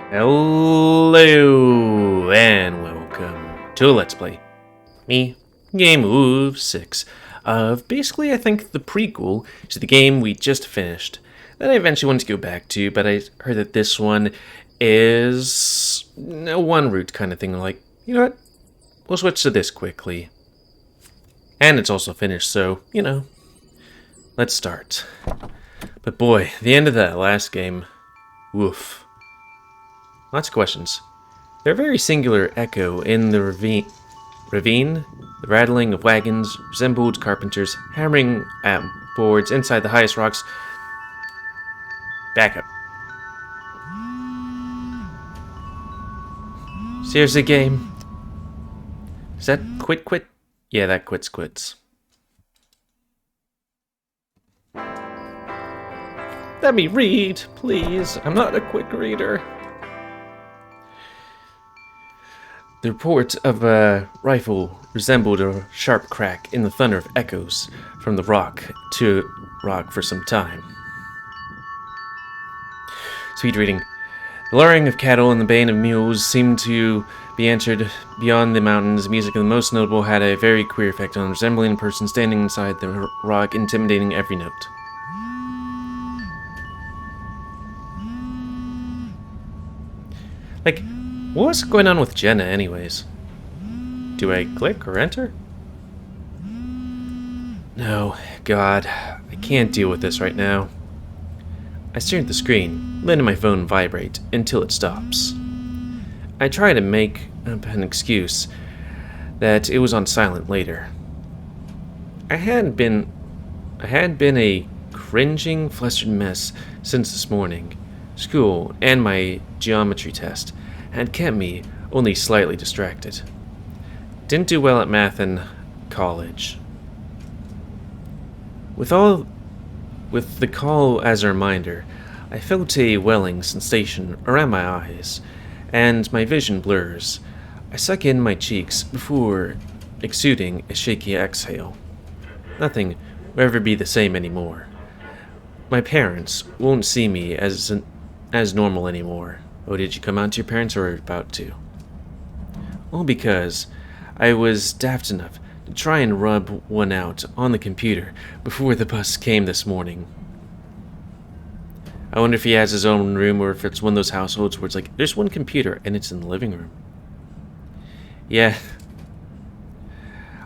Hello and welcome to Let's Play. Me, GamerWolfSix, of basically I think the prequel to the game we just finished that I eventually want to go back to, but I heard that this one is a one route kind of thing, like, you know what, we'll switch to this quickly. And it's also finished, so, you know, let's start. But boy, the end of that last game, woof. Lots of questions. Their very singular echo in the ravine, the rattling of wagons resembled carpenters hammering at boards inside the highest rocks. Back up. Seriously, game? Is that quit? Yeah, that quits. Let me read, please. I'm not a quick reader. The report of a rifle resembled a sharp crack in the thunder of echoes from the rock to rock for some time. Speed reading. The lowing of cattle and the baying of mules seemed to be answered beyond the mountains. The music of the most notable had a very queer effect on resembling a person standing inside the rock, intimidating every note. Like, what's going on with Jenna anyways? Do I click or enter? No, God, I can't deal with this right now. I stare at the screen, letting my phone vibrate until it stops. I try to make up an excuse that it was on silent later. I had been a cringing, flustered mess since this morning. School and my geometry test had kept me only slightly distracted. Didn't do well at math in college. With the call as a reminder, I felt a welling sensation around my eyes, and my vision blurs. I suck in my cheeks before exuding a shaky exhale. Nothing will ever be the same anymore. My parents won't see me as normal anymore. Oh, did you come out to your parents or about to? All because I was daft enough to try and rub one out on the computer before the bus came this morning. I wonder if he has his own room or if it's one of those households where it's like, there's one computer and it's in the living room. Yeah.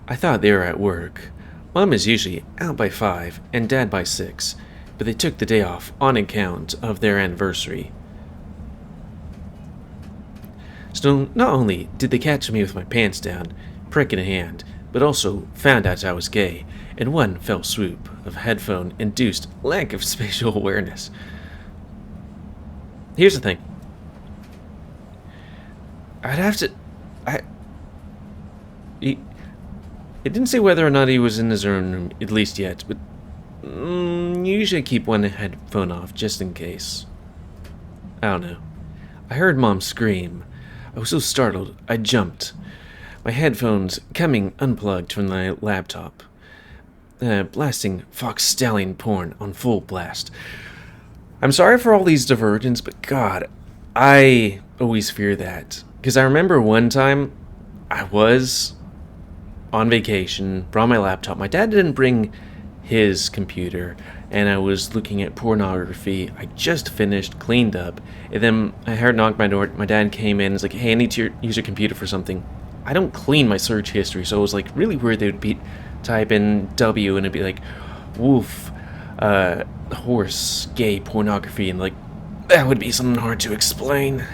I thought they were at work. Mom is usually out by 5 and Dad by 6, but they took the day off on account of their anniversary. So not only did they catch me with my pants down, prick in hand, but also found out I was gay in one fell swoop of headphone-induced lack of spatial awareness. Here's the thing. It didn't say whether or not he was in his own room, at least yet, but usually I keep one headphone off just in case. I don't know. I heard Mom scream. I was so startled, I jumped. My headphones coming unplugged from my laptop. Blasting Fox Stallion porn on full blast. I'm sorry for all these diversions, but God, I always fear that. Because I remember one time, I was on vacation, brought my laptop. My dad didn't bring his computer, and I was looking at pornography. I just finished, cleaned up, and then I heard knock my door. My dad came in and was like, hey, I need to use your computer for something. I don't clean my search history, so I was like really worried they would type in W and it'd be like, wolf, horse, gay, pornography, and like, that would be something hard to explain.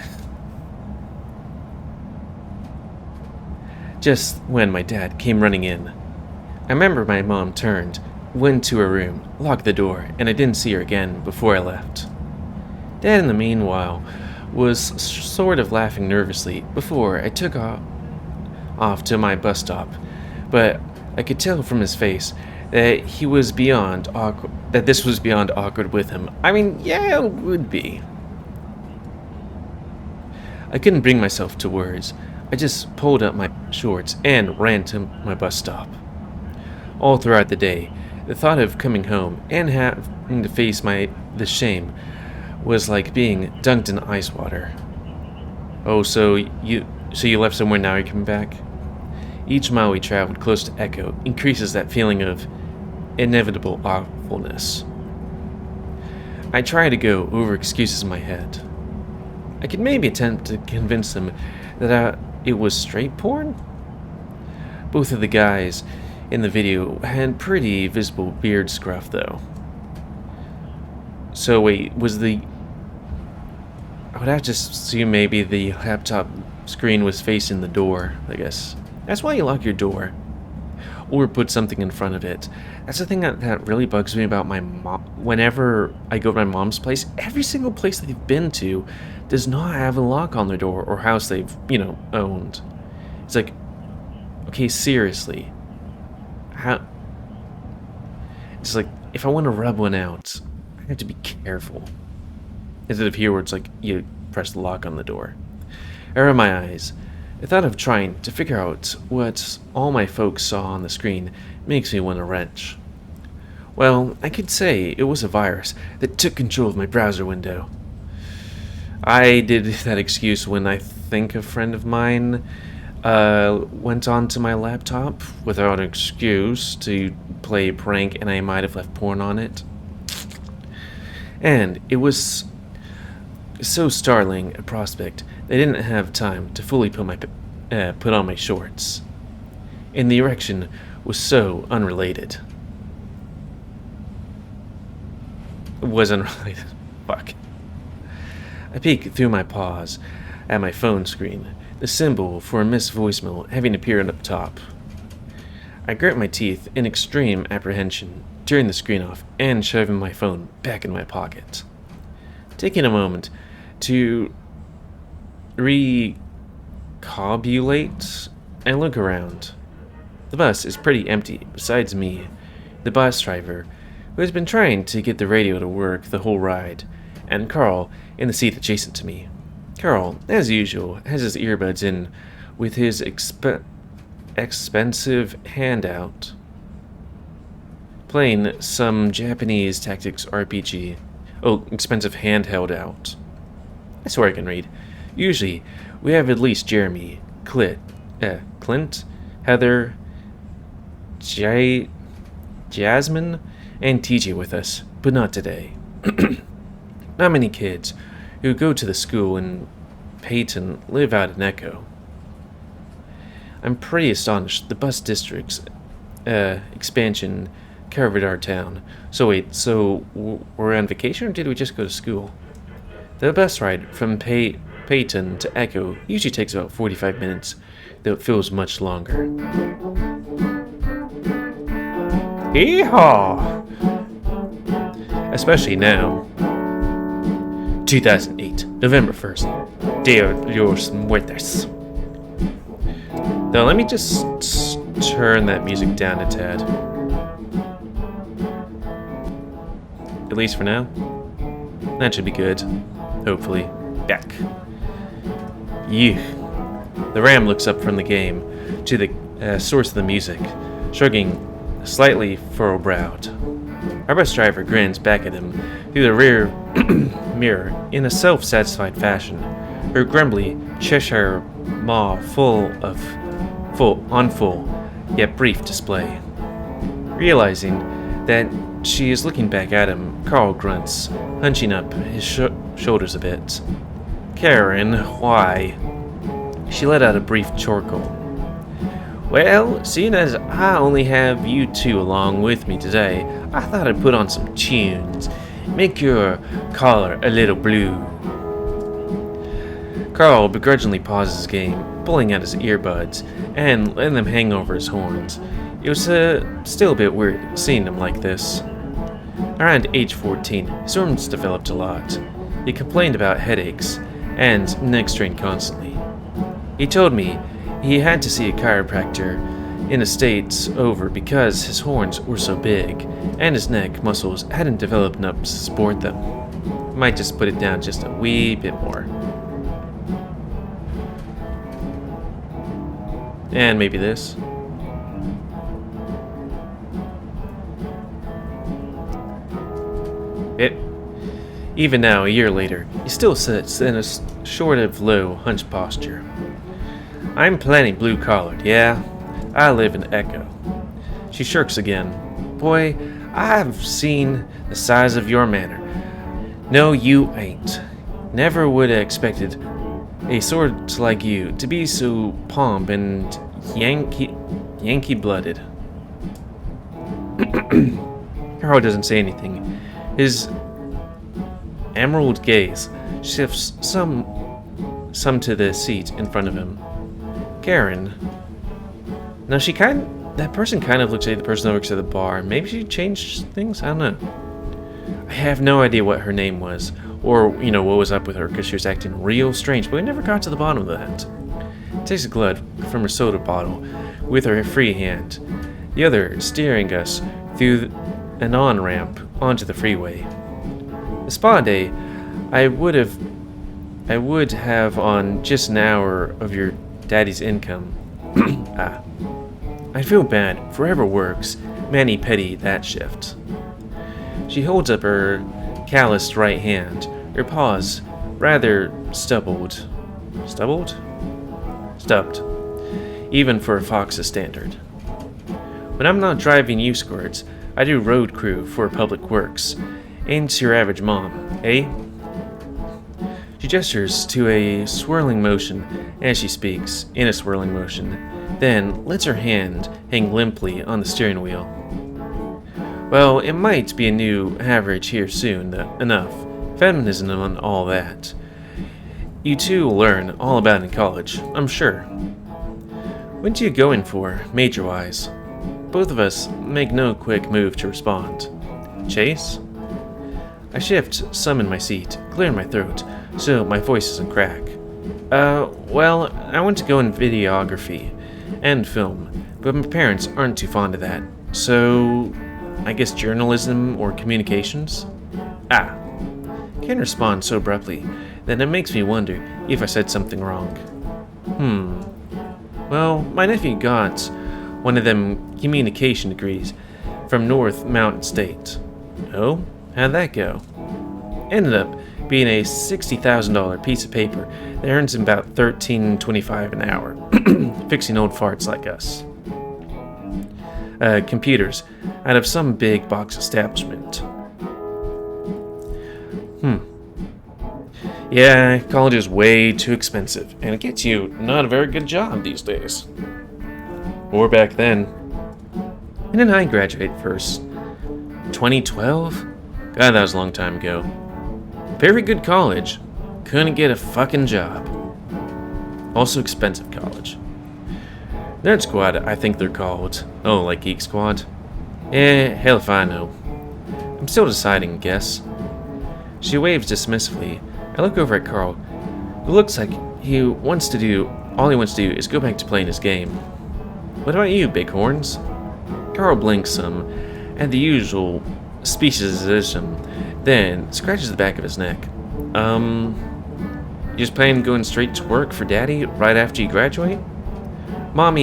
Just when my dad came running in, I remember my mom turned, went to her room, locked the door, and I didn't see her again before I left. Dad, in the meanwhile, was sort of laughing nervously before I took off to my bus stop, but I could tell from his face that this was beyond awkward with him. I mean, yeah, it would be. I couldn't bring myself to words. I just pulled up my shorts and ran to my bus stop. All throughout the day, the thought of coming home and having to face the shame was like being dunked in ice water. Oh, so you left somewhere, now you're coming back? Each mile we traveled close to Echo increases that feeling of inevitable awfulness. I try to go over excuses in my head. I could maybe attempt to convince them that it was straight porn. Both of the guys in the video had pretty visible beard scruff, though. So wait, I would have to assume maybe the laptop screen was facing the door, I guess. That's why you lock your door. Or put something in front of it. That's the thing that really bugs me about my mom. Whenever I go to my mom's place, every single place they've been to does not have a lock on their door or house they've, owned. It's like, okay, seriously. How? It's like, if I want to rub one out, I have to be careful. Instead of here where it's like, you press the lock on the door. I rubbed my eyes. The thought of trying to figure out what all my folks saw on the screen makes me want to wrench. Well, I could say it was a virus that took control of my browser window. I did that excuse when I think a friend of mine went onto my laptop without an excuse to play a prank, and I might have left porn on it. And it was so startling a prospect, they didn't have time to fully put on my shorts. And the erection was so unrelated. It was unrelated. Fuck. I peek through my paws at my phone screen, the symbol for a missed voicemail having appeared up top. I grit my teeth in extreme apprehension, turning the screen off and shoving my phone back in my pocket. Taking a moment to recobulate, I look around. The bus is pretty empty besides me, the bus driver, who has been trying to get the radio to work the whole ride, and Carl in the seat adjacent to me. Carl, as usual, has his earbuds in with his expensive handout, playing some Japanese Tactics RPG. Oh, expensive handheld out. I swear I can read. Usually, we have at least Jeremy, Clint, Heather, Jasmine, and TJ with us, but not today. Not many kids who go to the school in Peyton live out in Echo. I'm pretty astonished the bus district's expansion covered our town. So wait, we're on vacation or did we just go to school? The bus ride from Peyton to Echo usually takes about 45 minutes, though it feels much longer. Hee-haw! Especially now. 2008, November 1st. Day of los Muertos. Now let me just turn that music down a tad. At least for now. That should be good. Hopefully. Back. Yeah. The Ram looks up from the game to the source of the music, shrugging slightly furrow-browed. Our bus driver grins back at him through the rear mirror in a self-satisfied fashion, her grumbly Cheshire maw full, yet brief display. Realizing that she is looking back at him, Carl grunts, hunching up his shoulders a bit. Karen, why? She let out a brief chortle. Well, seeing as I only have you two along with me today, I thought I'd put on some tunes. Make your collar a little blue. Carl begrudgingly pauses his game, pulling out his earbuds and letting them hang over his horns. It was still a bit weird seeing him like this. Around age 14, his horns developed a lot. He complained about headaches and neck strain constantly. He told me he had to see a chiropractor in the States over because his horns were so big and his neck muscles hadn't developed enough to support them. Might just put it down just a wee bit more. And maybe this. Even now, a year later, he still sits in a short of low, hunched posture. I'm plenty blue-collared, yeah. I live in Echo. She shirks again. Boy, I've seen the size of your manor. No, you ain't. Never would have expected a sort like you to be so pomp and Yankee-blooded. Carl doesn't say anything. His emerald gaze shifts some to the seat in front of him. Karen. Now that person kind of looks like the person that works at the bar. Maybe she changed things? I don't know. I have no idea what her name was, or, what was up with her, because she was acting real strange, but we never got to the bottom of that. Takes a glug from her soda bottle with her free hand, the other steering us through an on-ramp onto the freeway. The spa day I would have on just an hour of your daddy's income. I feel bad. Forever works. Mani-pedi that shift. She holds up her calloused right hand, her paws rather stubbed, even for a fox's standard. When I'm not driving U-squirts, I do road crew for public works. Ain't your average mom, eh? She gestures to a swirling motion as she speaks, in a swirling motion, then lets her hand hang limply on the steering wheel. Well, it might be a new average here soon enough. Feminism and all that. You two will learn all about in college, I'm sure. What do you go in for, major-wise? Both of us make no quick move to respond. Chase? I shift some in my seat, clear my throat, so my voice doesn't crack. Well, I want to go in videography and film, but my parents aren't too fond of that, so I guess journalism or communications? Can't respond so abruptly that it makes me wonder if I said something wrong. Well, my nephew got one of them communication degrees from North Mountain State. Oh? How'd that go? Ended up being a $60,000 piece of paper that earns him about $13.25 an hour, fixing old farts like us. Computers out of some big box establishment. Yeah, college is way too expensive, and it gets you not a very good job these days. Or back then. When did I graduate first? 2012? God, that was a long time ago. Very good college. Couldn't get a fucking job. Also expensive college. Nerd Squad, I think they're called. Oh, like Geek Squad? Hell if I know. I'm still deciding, I guess. She waves dismissively. I look over at Carl. It looks like all he wants to do is go back to playing his game. What about you, Bighorns? Carl blinks some at the usual speciesism, then scratches the back of his neck. You just plan on going straight to work for Daddy right after you graduate? Mom,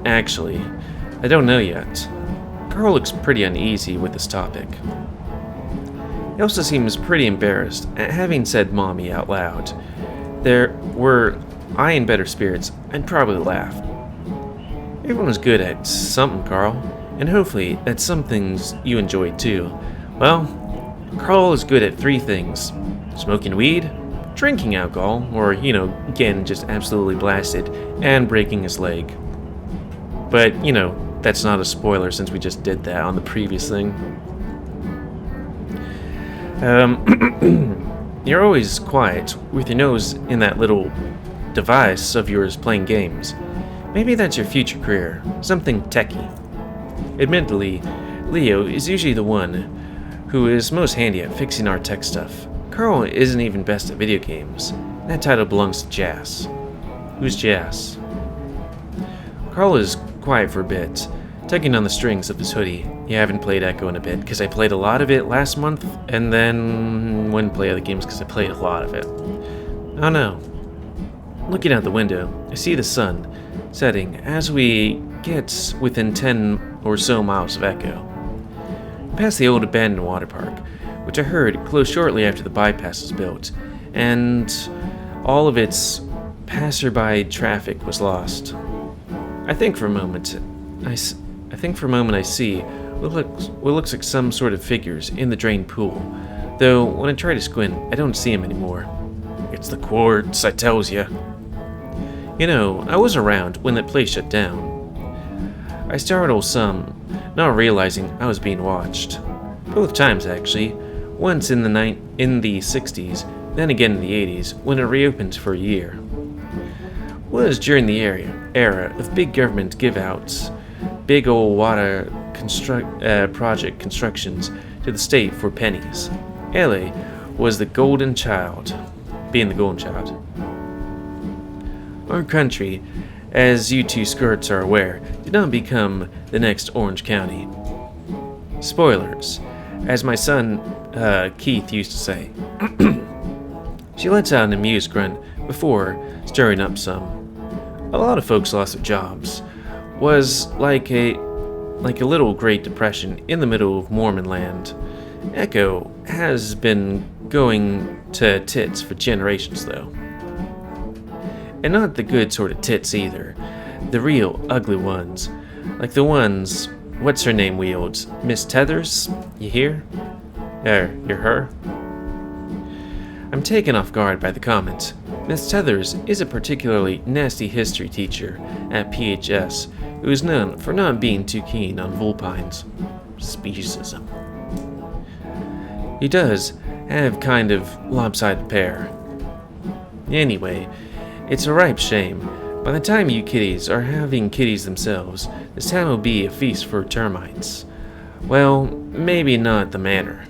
actually. I don't know yet. Carl looks pretty uneasy with this topic. He also seems pretty embarrassed at having said Mommy out loud. Were I in better spirits, I'd probably laugh. Everyone was good at something, Carl, and hopefully that's some things you enjoyed too. Well, Carl is good at 3 things: smoking weed, drinking alcohol, or, getting just absolutely blasted, and breaking his leg. But, that's not a spoiler since we just did that on the previous thing. You're always quiet, with your nose in that little device of yours playing games. Maybe that's your future career, something techie. Admittedly, Leo is usually the one who is most handy at fixing our tech stuff. Carl isn't even best at video games. That title belongs to Jas. Who's Jas? Carl is quiet for a bit, tugging on the strings of his hoodie. Yeah, I haven't played Echo in a bit, because I played a lot of it last month, and then wouldn't play other games because I played a lot of it. Oh no. Looking out the window, I see the sun setting as we get within 10 or so miles of Echo. Past the old abandoned water park, which I heard closed shortly after the bypass was built, and all of its passerby traffic was lost. I think for a moment I see what looks like some sort of figures in the drained pool, though when I try to squint, I don't see them anymore. It's the quartz, I tells ya. You know, I was around when that place shut down. I startled some, not realizing I was being watched. Both times, actually. Once in the 60s, then again in the 80s, when it reopened for a year. It was during the era of big government give-outs, big old water project constructions to the state for pennies. LA was the golden child, being the golden child. Our country, as you two skirts are aware, did not become the next Orange County. Spoilers, as my son Keith used to say. She lets out an amused grunt before stirring up some. A lot of folks lost their jobs. Was like a little Great Depression in the middle of Mormon land. Echo has been going to tits for generations, though. And not the good sort of tits either. The real ugly ones. Like the ones, what's her name wields? Miss Tethers? You hear? You're her? I'm taken off guard by the comment. Miss Tethers is a particularly nasty history teacher at PHS who is known for not being too keen on vulpines. Speciesism. He does have kind of lopsided pair. Anyway, it's a ripe shame. By the time you kiddies are having kitties themselves, this town will be a feast for termites. Well, maybe not the manor.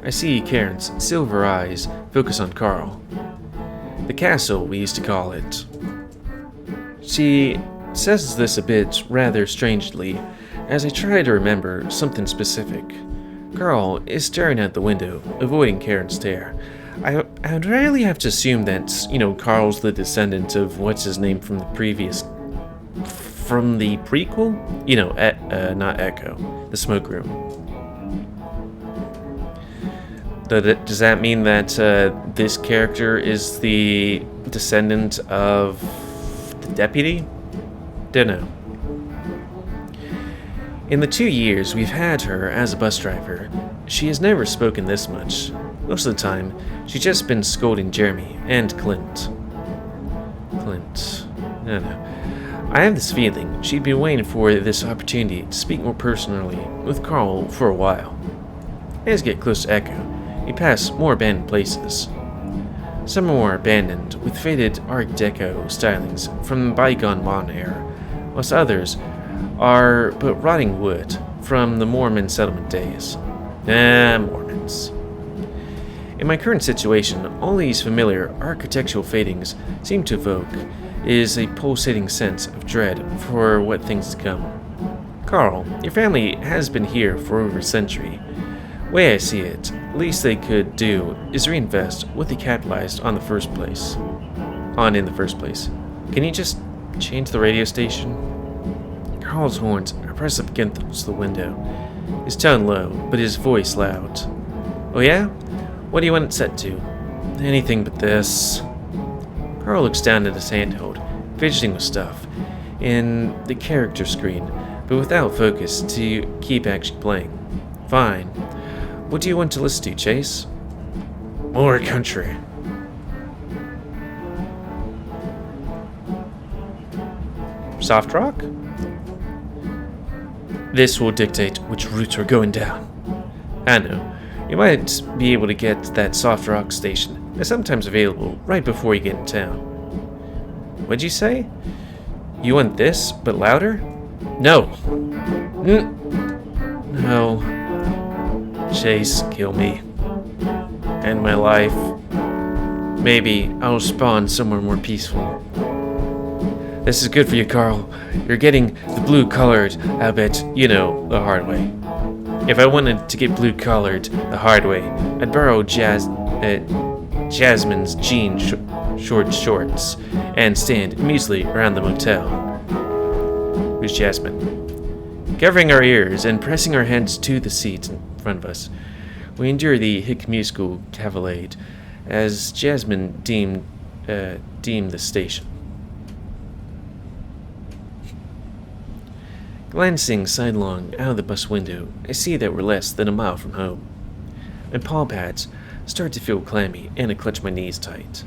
I see Karen's silver eyes focus on Carl. The castle, we used to call it. She says this a bit rather strangely, as I try to remember something specific. Carl is staring out the window, avoiding Karen's stare. I'd really have to assume that, Carl's the descendant of what's-his-name from the prequel? Not Echo, the smoke room. Does that mean that this character is the descendant of the deputy? Dunno. In the 2 years we've had her as a bus driver, she has never spoken this much. Most of the time, she's just been scolding Jeremy and Clint. I don't know. I have this feeling she'd been waiting for this opportunity to speak more personally with Carl for a while. As we get close to Echo, we pass more abandoned places. Some are more abandoned, with faded Art Deco stylings from the bygone modern era, whilst others are but rotting wood from the Mormon settlement days. Mormons. In my current situation, all these familiar architectural fadings seem to evoke is a pulsating sense of dread for what things to come. Carl, your family has been here for over a century. Way I see it, least they could do is reinvest what they capitalized on in the first place. Can you just change the radio station? Carl's horns are pressed up against the window, his tone low, but his voice loud. Oh yeah? What do you want it set to? Anything but this. Carl looks down at his handhold, fidgeting with stuff, in the character screen, but without focus to keep actually playing. Fine. What do you want to listen to, Chase? More country. Soft rock? This will dictate which routes we're going down. I know. You might be able to get that soft rock station that's sometimes available right before you get in town. What'd you say? You want this, but louder? No. No. Chase, kill me. End my life. Maybe I'll spawn somewhere more peaceful. This is good for you, Carl. You're getting the blue-collared, I bet, the hard way. If I wanted to get blue-collared the hard way, I'd borrow Jasmine's jean short shorts and stand amusedly around the motel. Who's Jasmine? Covering our ears and pressing our heads to the seats in front of us, we endure the hick musical cavalcade as Jasmine deemed the station. Glancing sidelong out of the bus window, I see that we're less than a mile from home. My paw pads start to feel clammy, and I clutch my knees tight.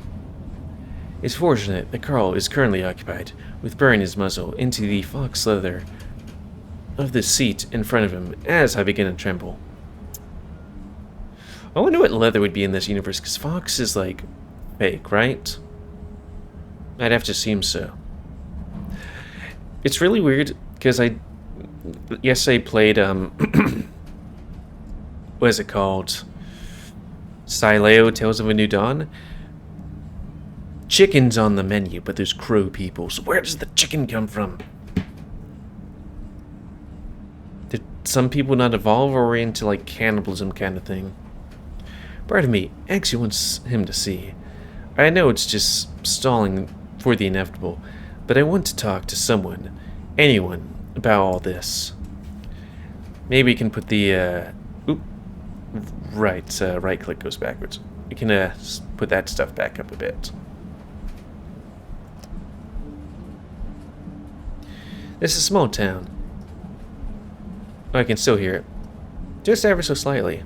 It's fortunate that Carl is currently occupied with burying his muzzle into the fox leather of the seat in front of him as I begin to tremble. I wonder what leather would be in this universe, because fox is like fake, right? I'd have to assume so. It's really weird because yesterday played what is it called? Sileo Tales of a New Dawn. Chicken's on the menu, but there's crow people. So where does the chicken come from? Did some people not evolve, or were into like cannibalism kind of thing? Part of me actually wants him to see. I know it's just stalling for the inevitable, but I want to talk to someone, anyone, about all this. Maybe we can put the right click goes backwards. We can put that stuff back up a bit. This is a small town. I can still hear it, just ever so slightly.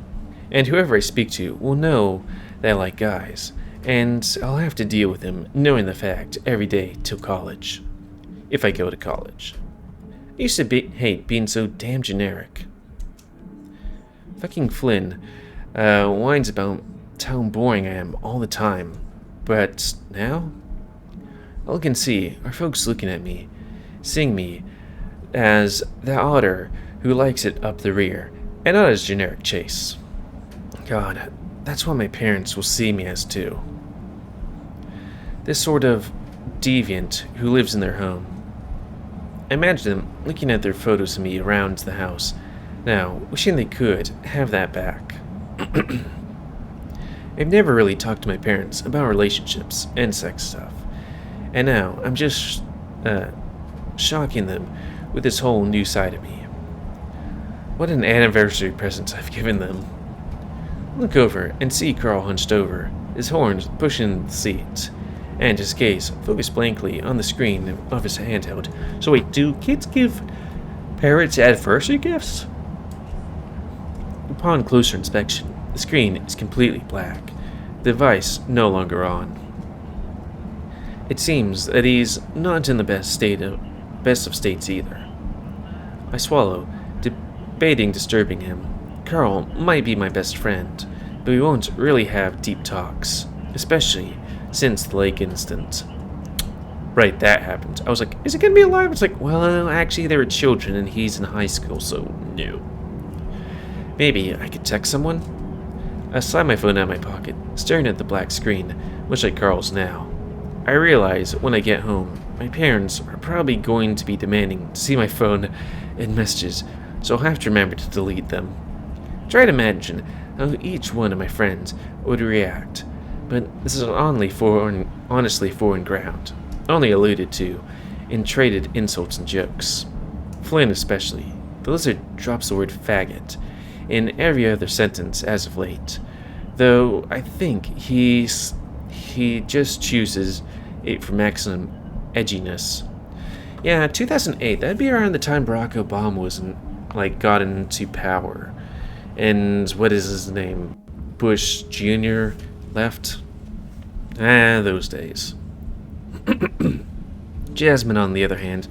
And whoever I speak to will know that I like guys, and I'll have to deal with him knowing the fact every day till college. If I go to college. I used to hate being so damn generic. Fucking Flynn whines about how boring I am all the time. But now, all I can see are folks looking at me, seeing me as the otter who likes it up the rear, and not as generic Chase. God, that's what my parents will see me as too. This sort of deviant who lives in their home. I imagine them looking at their photos of me around the house, now wishing they could have that back. I've never really talked to my parents about relationships and sex stuff, and now I'm just shocking them with this whole new side of me. What an anniversary present I've given them. Look over and see Carl hunched over, his horns pushing the seat, and his gaze focused blankly on the screen of his handheld. So wait, do kids give parents anniversary gifts? Upon closer inspection, the screen is completely black, the device no longer on. It seems that he's not in the best of states either. I swallow, debating disturbing him. Carl might be my best friend, but we won't really have deep talks, especially since the lake incident. Right, that happened. I was like, is it gonna be alive? It's like, well, actually they were children and he's in high school, so no. Maybe I could text someone? I slide my phone out of my pocket, staring at the black screen, much like Carl's now. I realize when I get home, my parents are probably going to be demanding to see my phone and messages, so I'll have to remember to delete them. Try to imagine how each one of my friends would react, but this is honestly foreign ground, only alluded to in traded insults and jokes. Flynn especially. The lizard drops the word faggot in every other sentence as of late, though I think he just chooses it for maximum edginess. Yeah, 2008, that'd be around the time Barack Obama got into power. And what is his name? Bush Jr. left? Those days. Jasmine, on the other hand,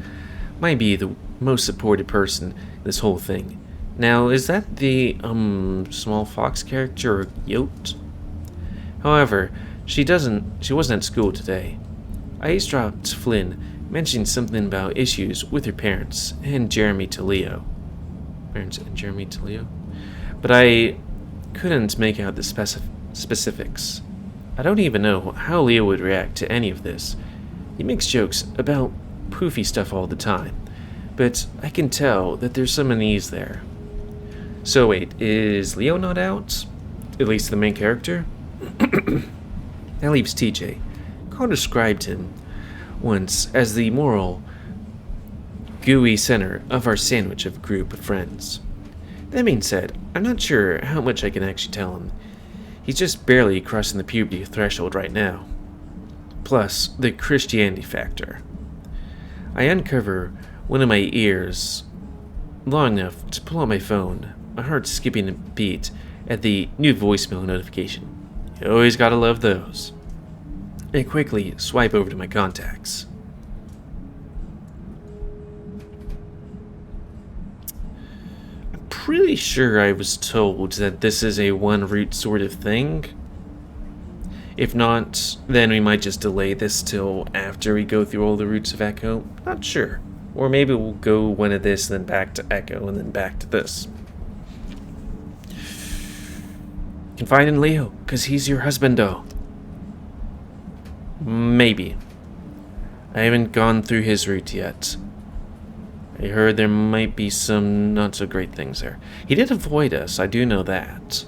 might be the most supported person in this whole thing. Now, is that the, small fox character, Yote? However, she wasn't at school today. I eavesdropped Flynn mentioning something about issues with her parents and Jeremy Taleo. But I couldn't make out the specifics. I don't even know how Leo would react to any of this. He makes jokes about poofy stuff all the time, but I can tell that there's some unease there. So wait, is Leo not out? At least the main character? That leaves TJ. Carl described him once as the moral, gooey center of our sandwich of a group of friends. That being said, I'm not sure how much I can actually tell him. He's just barely crossing the puberty threshold right now. Plus, the Christianity factor. I uncover one of my ears long enough to pull out my phone, my heart skipping a beat at the new voicemail notification. You always gotta love those. I quickly swipe over to my contacts. I'm pretty sure I was told that this is a one route sort of thing. If not, then we might just delay this till after we go through all the routes of Echo. Not sure. Or maybe we'll go one of this, then back to Echo, and then back to this. Confide in Leo, because he's your husband, though. Maybe. I haven't gone through his route yet. I heard there might be some not so great things there. He did avoid us, I do know that.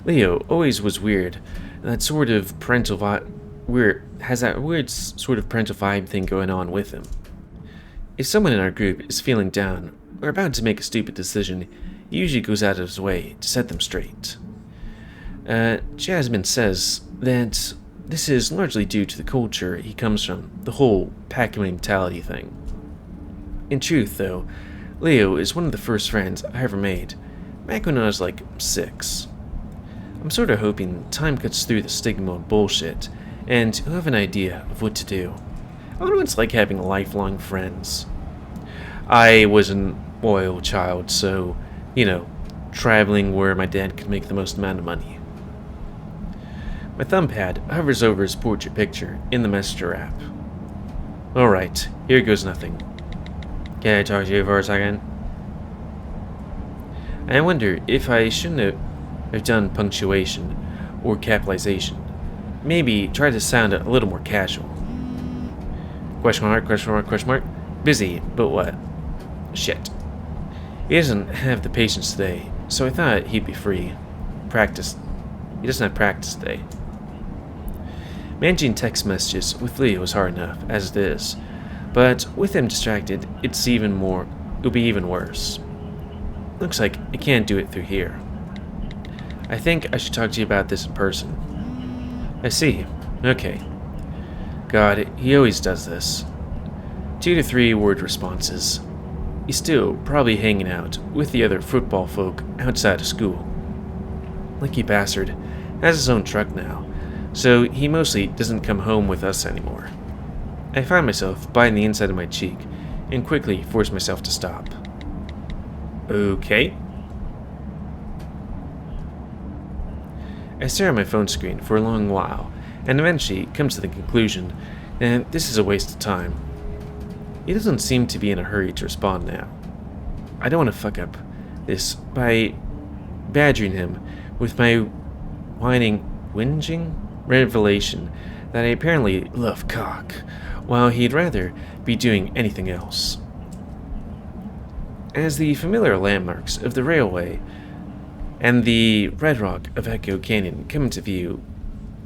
Leo always was weird. That sort of parental vibe has that weird sort of parental vibe thing going on with him. If someone in our group is feeling down or about to make a stupid decision, he usually goes out of his way to set them straight. Jasmine says that this is largely due to the culture he comes from, the whole pack mentality thing. In truth, though, Leo is one of the first friends I ever made, back when I was like 6. I'm sort of hoping time cuts through the stigma of bullshit, and he'll have an idea of what to do. I wonder what it's like having lifelong friends. I was an oil child, so, traveling where my dad could make the most amount of money. My thumb pad hovers over his portrait picture in the Messenger app. Alright, here goes nothing. Can I talk to you for a second? I wonder if I shouldn't have done punctuation or capitalization. Maybe try to sound a little more casual. Question mark, question mark, question mark. Busy, but what? Shit. He doesn't have the patience today, so I thought he'd be free. Practice. He doesn't have practice today. Managing text messages with Leo is hard enough, as it is, but with him distracted, it'll be even worse. Looks like I can't do it through here. I think I should talk to you about this in person. I see. Okay. God, he always does this. 2 to 3 word responses. He's still probably hanging out with the other football folk outside of school. Lucky bastard has his own truck now, so he mostly doesn't come home with us anymore. I find myself biting the inside of my cheek and quickly force myself to stop. Okay. I stare at my phone screen for a long while, and eventually come to the conclusion that this is a waste of time. He doesn't seem to be in a hurry to respond now. I don't want to fuck up this by badgering him with my whinging revelation that I apparently love cock, while he'd rather be doing anything else. As the familiar landmarks of the railway and the red rock of Echo Canyon come into view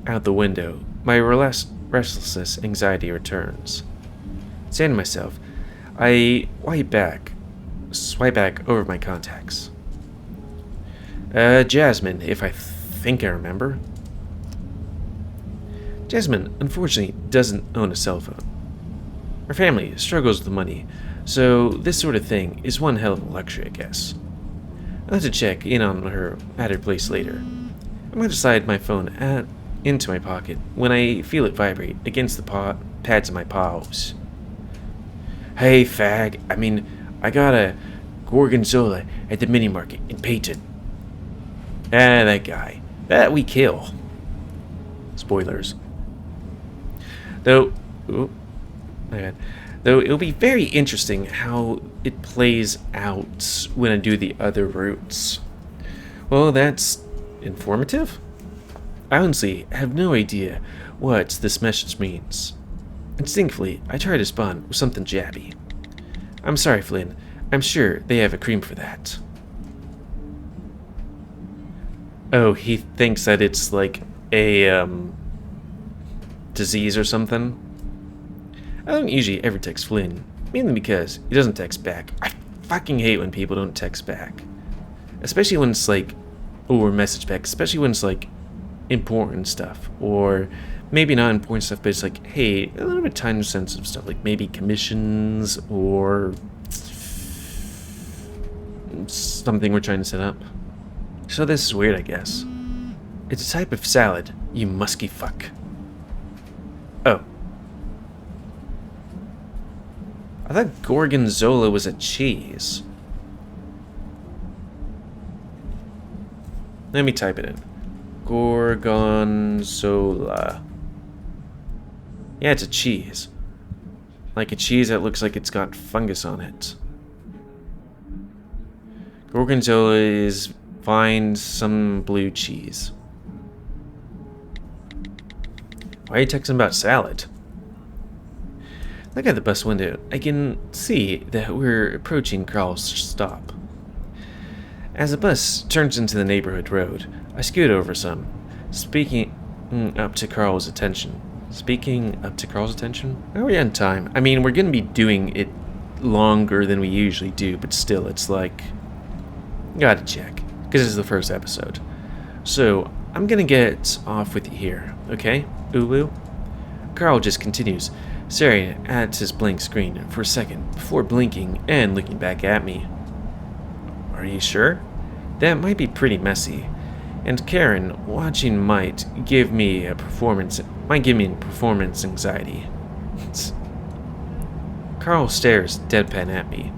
out the window, my restlessness anxiety returns. Saying to myself, I swipe back over my contacts. Jasmine, if I think I remember. Jasmine, unfortunately, doesn't own a cell phone. Her family struggles with money, so this sort of thing is one hell of a luxury, I guess. I'll have to check in on her at her place later. I'm going to slide my phone into my pocket when I feel it vibrate against the pads of my paws. Hey, fag, I got a gorgonzola at the mini market in Peyton. That guy. That we kill. Spoilers. Though it'll be very interesting how it plays out when I do the other routes. Well, that's informative. I honestly have no idea what this message means. Instinctively, I try to respond with something jabby. I'm sorry, Flynn. I'm sure they have a cream for that. Oh, he thinks that it's like a, disease or something? I don't usually ever text Flynn, mainly because he doesn't text back. I fucking hate when people don't text back. Especially when it's like or message back, especially when it's like important stuff, or maybe not important stuff, but it's like, hey, a little bit time sensitive stuff, like maybe commissions or something we're trying to set up. So this is weird, I guess. It's a type of salad, you musky fuck. Oh. I thought gorgonzola was a cheese. Let me type it in. Gorgonzola. Yeah, it's a cheese. Like a cheese that looks like it's got fungus on it. Gorgonzola is find some blue cheese. Why are you texting about salad? Look at the bus window. I can see that we're approaching Carl's stop. As the bus turns into the neighborhood road, I scoot over some, speaking up to Carl's attention. Are we on time? I mean, we're going to be doing it longer than we usually do, but still, it's like, gotta check, because this is the first episode. So, I'm going to get off with you here, okay, Ulu? Carl just continues, staring at his blank screen for a second before blinking and looking back at me. Are you sure? That might be pretty messy. And Karen, watching might give me performance anxiety. Carl stares deadpan at me.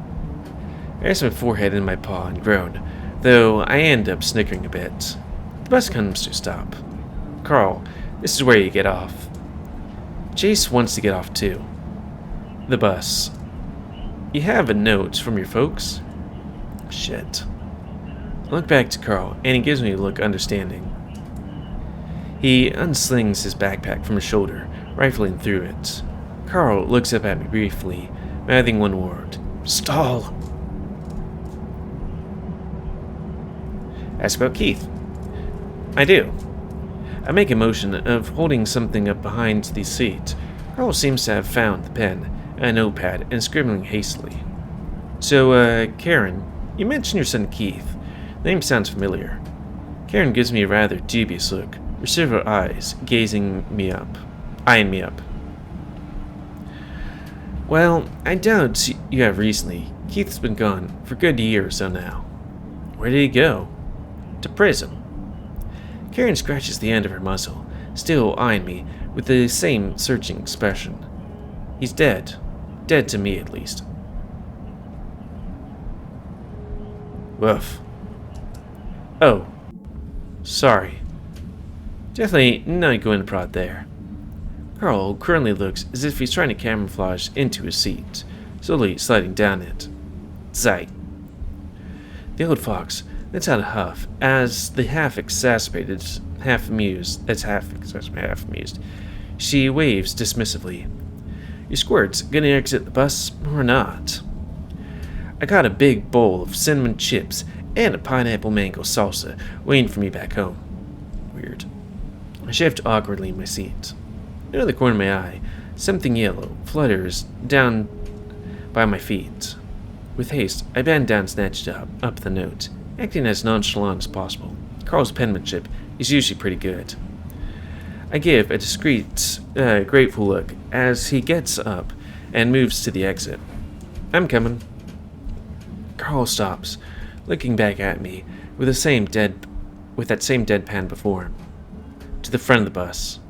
I rest my forehead in my paw and groan, though I end up snickering a bit. The bus comes to a stop. Carl, this is where you get off. Chase wants to get off too. The bus. You have a note from your folks? Shit. I look back to Carl, and he gives me a look understanding. He unslings his backpack from his shoulder, rifling through it. Carl looks up at me briefly, mouthing one word. Stall! Ask about Keith. I do. I make a motion of holding something up behind the seat. Carl seems to have found the pen, a notepad, and scribbling hastily. So, Karen, you mentioned your son Keith. The name sounds familiar. Karen gives me a rather dubious look, her silver eyes eyeing me up. Well, I doubt you have recently. Keith's been gone for a good year or so now. Where did he go? To prison. Karen scratches the end of her muzzle, still eyeing me with the same searching expression. He's dead. Dead to me, at least. Woof. Oh. Sorry. Definitely not going to prod there. Carl currently looks as if he's trying to camouflage into his seat, slowly sliding down it. Zite. The old fox lets out a huff as the half amused. She waves dismissively. Your squirt's gonna exit the bus or not? I got a big bowl of cinnamon chips and a pineapple mango salsa waiting for me back home. Weird. I shift awkwardly in my seat. Out of the corner of my eye, something yellow flutters down by my feet. With haste, I bend down and snatch up the note, acting as nonchalant as possible. Carl's penmanship is usually pretty good. I give a discreet, grateful look as he gets up and moves to the exit. I'm coming. Carl stops, looking back at me with that same deadpan before him. To the front of the bus.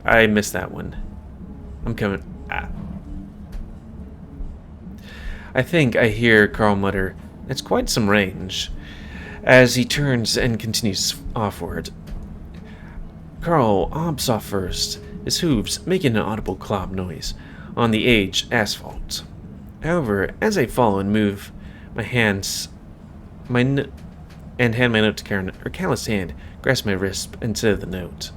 I missed that one. I'm coming. I think I hear Carl mutter, "That's quite some range," as he turns and continues offward. Carl hops off first, his hooves making an audible clop noise on the aged asphalt. However, as I follow and move my hands, and hand my note to Karen, her calloused hand grasps my wrist instead of the note.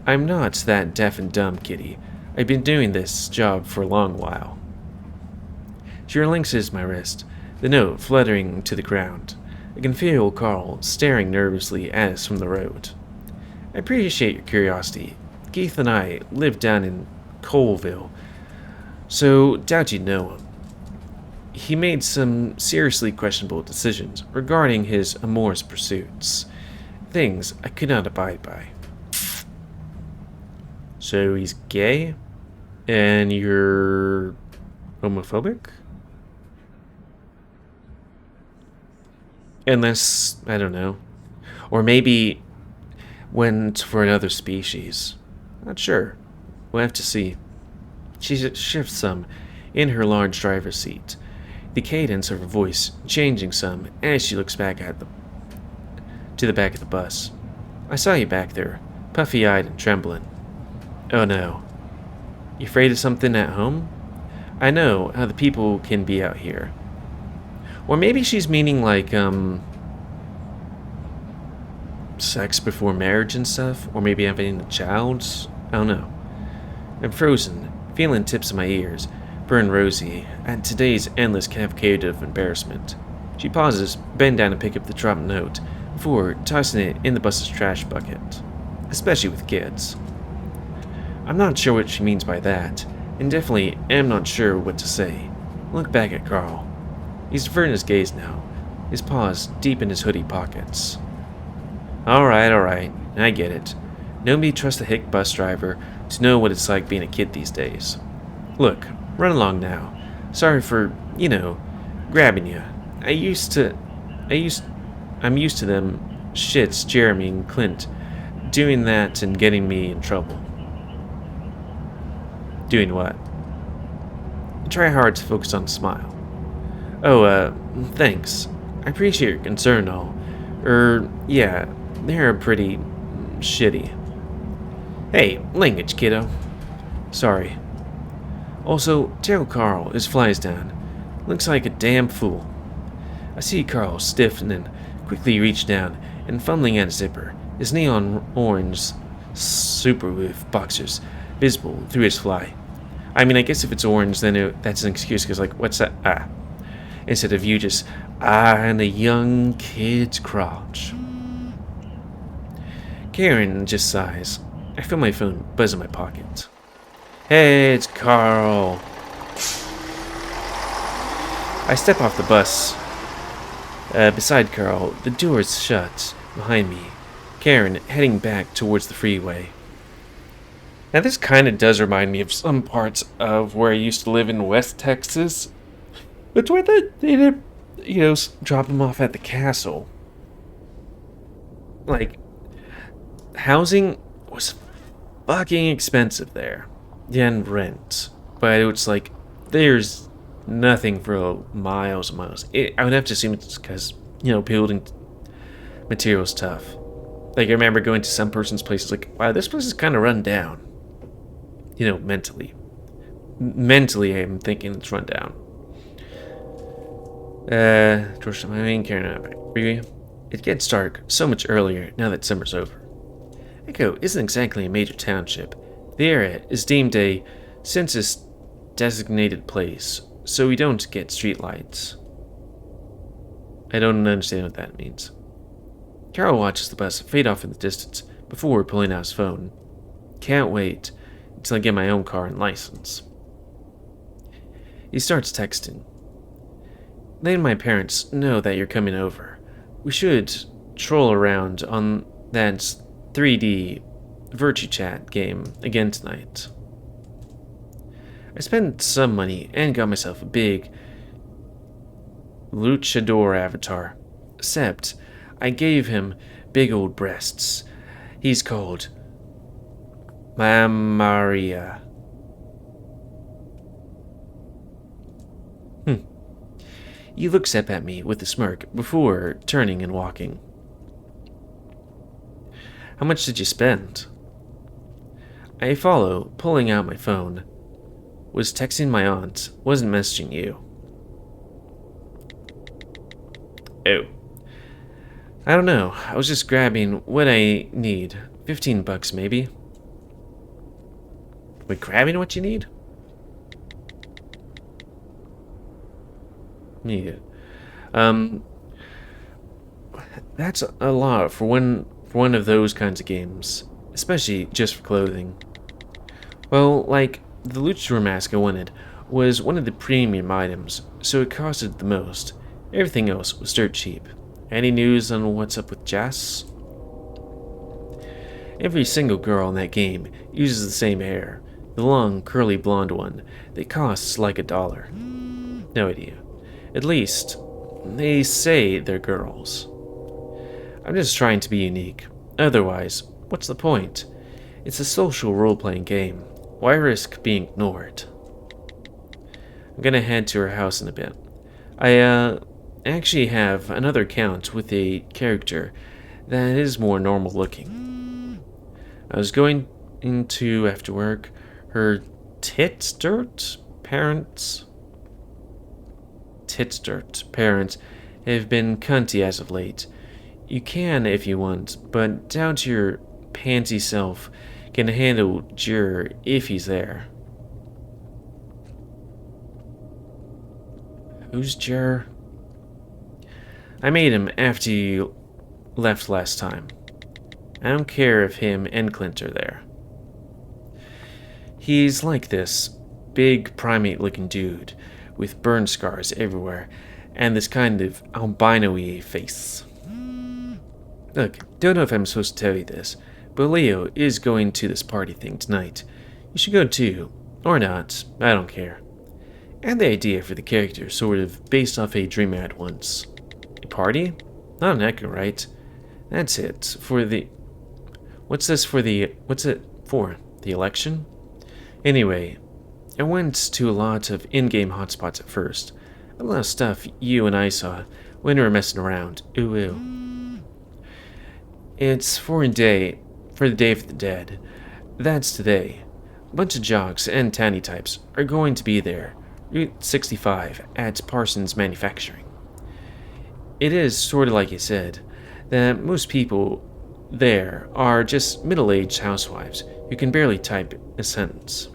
I'm not that deaf and dumb, kitty. I've been doing this job for a long while. She relinquishes my wrist, the note fluttering to the ground. I can feel Carl staring nervously at us from the road. I appreciate your curiosity. Keith and I live down in Coleville, so doubt you'd know him. he made some seriously questionable decisions regarding his amorous pursuits. Things I could not abide by. So he's gay? And you're homophobic? Unless, I don't know. Or maybe went for another species. Not sure. We'll have to see. She shifts some in her large driver's seat, the cadence of her voice changing some as she looks back to the back of the bus. I saw you back there, puffy-eyed and trembling. Oh no. You afraid of something at home? I know how the people can be out here. Or maybe she's meaning like, sex before marriage and stuff? Or maybe having a child? I don't know. I'm frozen, feeling tips of my ears burn rosy at today's endless cavalcade of embarrassment. She pauses, bend down to pick up the dropped note, before tossing it in the bus's trash bucket. Especially with kids. I'm not sure what she means by that, and definitely am not sure what to say. Look back at Carl. He's diverting his gaze now, his paws deep in his hoodie pockets. Alright, I get it. Nobody trusts a hick bus driver to know what it's like being a kid these days. Look, run along now. Sorry for, grabbing you. I'm used to them shits, Jeremy and Clint, doing that and getting me in trouble. Doing what? Try hard to focus on the smile. Oh, thanks. I appreciate your concern and all. Yeah, they're pretty shitty. Hey, language, kiddo. Sorry. Also, tell Carl his flies down. Looks like a damn fool. I see Carl stiffen and quickly reach down and fumbling at a zipper, his neon orange Superwolf boxers visible through his fly. I mean, I guess if it's orange, then that's an excuse, because, like, what's that? Instead of you just eyeing a young kid's crotch. Karen just sighs. I feel my phone buzz in my pocket. Hey, it's Carl. I step off the bus. Beside Carl, the door is shut behind me. Karen heading back towards the freeway. Now this kind of does remind me of some parts of where I used to live in West Texas. It's where they drop them off at the castle. Like, housing was fucking expensive there. Yeah, and rent. But it's like, there's nothing for miles and miles. I would have to assume it's because, building material's tough. Like, I remember going to some person's place, it's like, wow, this place is kind of run down. Mentally. Mentally, I'm thinking it's run down. George, my main Karen, it gets dark so much earlier now that summer's over. Echo isn't exactly a major township. The area is deemed a census-designated place, so we don't get streetlights. I don't understand what that means. Carol watches the bus fade off in the distance before pulling out his phone. Can't wait until I get my own car and license. He starts texting. Letting my parents know that you're coming over. We should troll around on that 3D Virtue Chat game again tonight. I spent some money and got myself a big luchador avatar. Except, I gave him big old breasts. He's called Maria. He looks up at me with a smirk before turning and walking. How much did you spend? I follow, pulling out my phone. Was texting my aunt, wasn't messaging you. Oh. I don't know, I was just grabbing what I need. $15 maybe. Wait, grabbing what you need? Yeah. That's a lot for one of those kinds of games, especially just for clothing. Well, like the luchador mask I wanted was one of the premium items, so it costed the most. Everything else was dirt cheap. Any news on what's up with Jess? Every single girl in that game uses the same hair, the long, curly blonde one that costs like $1. No idea. At least, they say they're girls. I'm just trying to be unique. Otherwise, what's the point? It's a social role-playing game. Why risk being ignored? I'm gonna head to her house in a bit. I actually have another account with a character that is more normal looking. I was going into, after work, her Titdirt parents have been cunty as of late. You can if you want, but doubt your pansy self can handle Jur if he's there. Who's Jur? I made him after you left last time. I don't care if him and Clint are there. He's like this big primate-looking dude with burn scars everywhere and this kind of albino-y face. Look, don't know if I'm supposed to tell you this, but Leo is going to this party thing tonight. You should go too. Or not, I don't care. I had the idea for the character sort of based off a dream I had once. A party? Not an echo, right? That's it. What's it for? The election? Anyway, I went to a lot of in-game hotspots at first. A lot of stuff you and I saw when we were messing around. Ooh ooh. It's for the Day of the Dead. That's today. A bunch of jocks and tanny types are going to be there. Route 65 at Parsons Manufacturing. It is sort of like you said, that most people there are just middle-aged housewives who can barely type a sentence.